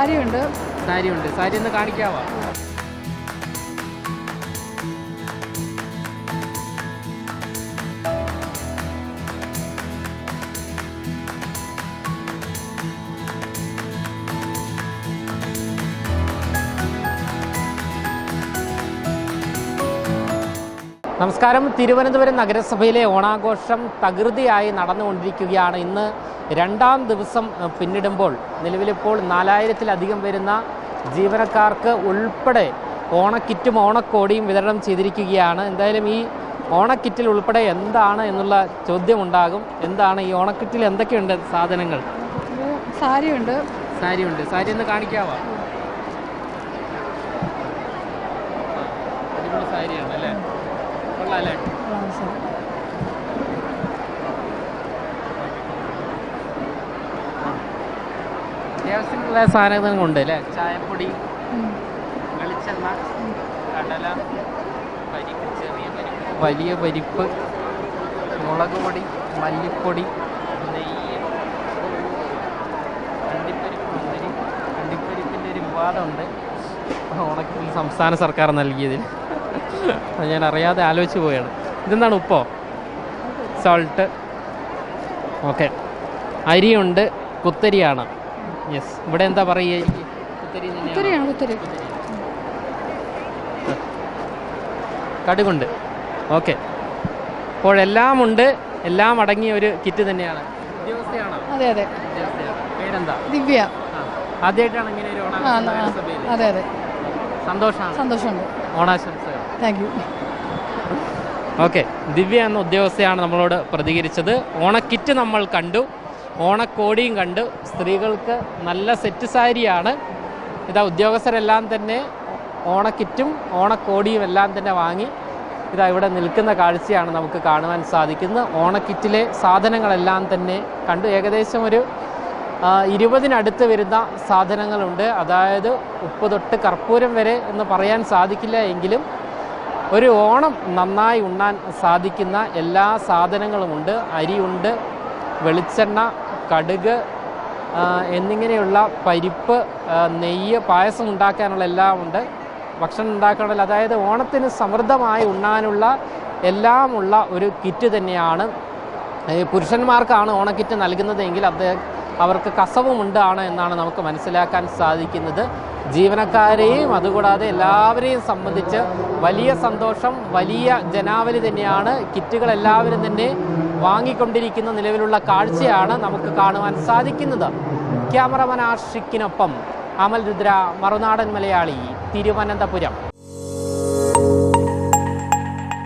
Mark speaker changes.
Speaker 1: സാരിയുണ്ട്.
Speaker 2: സാരി ഒന്ന് കാണിക്കാവോ? നമസ്കാരം. തിരുവനന്തപുരം നഗരസഭയിലെ ഓണാഘോഷം തകൃതിയായി നടന്നുകൊണ്ടിരിക്കുകയാണ്. ഇന്ന് രണ്ടാം ദിവസം പിന്നിടുമ്പോൾ നിലവിലിപ്പോൾ 4000-ലധികം വരുന്ന ജീവനക്കാർക്ക് ഉൾപ്പെടെ ഓണക്കിറ്റും ഓണക്കോടിയും വിതരണം ചെയ്തിരിക്കുകയാണ്. എന്തായാലും ഈ ഓണക്കിറ്റിൽ ഉൾപ്പെടെ എന്താണ് എന്നുള്ള ചോദ്യമുണ്ടാകും. എന്താണ് ഈ ഓണക്കിറ്റിൽ എന്തൊക്കെയുണ്ട് സാധനങ്ങൾ?
Speaker 1: സാരിയുണ്ട്.
Speaker 2: സാരി ഒന്ന് കാണിക്കാവോ? അടിപൊളി സാരിയാണ് അല്ലേ? കൊള്ളാല്ലേ? അത്യാവശ്യമുള്ള സാധനങ്ങളുണ്ട് അല്ലേ? ചായപ്പൊടി, വെളിച്ചെണ്ണ, കടല, പരിപ്പ്, ചെറിയ പരിപ്പ്, വലിയ പരിപ്പ്, മുളക് പൊടി, മല്ലിപ്പൊടി, നെയ്യ്, അണ്ടിപ്പരിപ്പിൻ്റെ ഒരു വിവാദമുണ്ട് ഓണക്കിൽ സംസ്ഥാന സർക്കാർ നൽകിയതിൽ. അത് ഞാൻ അറിയാതെ ആലോചിച്ച് പോയാണ്. ഇതെന്താണ്? ഉപ്പോ? സോൾട്ട്. ഓക്കെ. അരിയുണ്ട്. കുത്തരിയാണ്. യെസ്. ഇവിടെ എന്താ പറയുക? കുത്തരി. കടുകുണ്ട്. ഓക്കെ. അപ്പോഴെല്ലാം ഉണ്ട്. എല്ലാം അടങ്ങിയ ഒരു കിറ്റ് തന്നെയാണ്. ഉദ്യോഗസ്ഥയാണോ?
Speaker 1: അതെ.
Speaker 2: പേരെന്താ?
Speaker 1: ദിവ്യ.
Speaker 2: ആദ്യമായിട്ടാണ് ഇങ്ങനെ ഒരു ഓണാഘോഷം?
Speaker 1: അതെ. സന്തോഷമുണ്ട്.
Speaker 2: ഓണാശംസകൾ.
Speaker 1: Thank you.
Speaker 2: ഓക്കെ. ദിവ്യ എന്ന ഉദ്യോഗസ്ഥയാണ് നമ്മളോട് പ്രതികരിച്ചത്. ഓണക്കിറ്റ് നമ്മൾ കണ്ടു, ഓണക്കോടിയും കണ്ടു. സ്ത്രീകൾക്ക് നല്ല സെറ്റ് സാരിയാണ്. ഇതാ ഉദ്യോഗസ്ഥരെല്ലാം തന്നെ ഓണക്കിറ്റും ഓണക്കോടിയും എല്ലാം തന്നെ വാങ്ങി ഇതാ ഇവിടെ നിൽക്കുന്ന കാഴ്ചയാണ് നമുക്ക് കാണുവാൻ സാധിക്കുന്നത്. ഓണക്കിറ്റിലെ സാധനങ്ങളെല്ലാം തന്നെ കണ്ടു. ഏകദേശം ഒരു 20-നടുത്ത് വരുന്ന സാധനങ്ങളുണ്ട്. അതായത് ഉപ്പ് തൊട്ട് കർപ്പൂരം വരെ എന്ന് പറയാൻ സാധിക്കില്ല എങ്കിലും ഒരു ഓണം നന്നായി ഉണ്ണാൻ സാധിക്കുന്ന എല്ലാ സാധനങ്ങളുമുണ്ട്. അരിയുണ്ട്, വെളിച്ചെണ്ണ, കടുക് എന്നിങ്ങനെയുള്ള പരിപ്പ്, നെയ്യ്, പായസം ഉണ്ടാക്കാനുള്ള എല്ലാം ഉണ്ട്. ഭക്ഷണം ഉണ്ടാക്കാനുള്ള, അതായത് ഓണത്തിന് സമൃദ്ധമായി ഉണ്ണാനുള്ള എല്ലാമുള്ള ഒരു കിറ്റ് തന്നെയാണ്. പുരുഷന്മാർക്കാണ് ഓണക്കിറ്റ് നൽകുന്നതെങ്കിൽ അവർക്ക് കസവുമുണ്ടാണ് എന്നാണ് നമുക്ക് മനസ്സിലാക്കാൻ സാധിക്കുന്നത്. ജീവനക്കാരെയും അതുകൂടാതെ എല്ലാവരെയും സംബന്ധിച്ച് വലിയ സന്തോഷം, വലിയ ജനാവലി തന്നെയാണ്. കിറ്റുകൾ എല്ലാവരും തന്നെ വാങ്ങിക്കൊണ്ടിരിക്കുന്ന നിലവിലുള്ള കാഴ്ചയാണ് നമുക്ക് കാണുവാൻ സാധിക്കുന്നത്. ക്യാമറമാൻ ആഷിക്കിനൊപ്പം അമൽ രുദ്ര, മറുനാടൻ മലയാളി, തിരുവനന്തപുരം.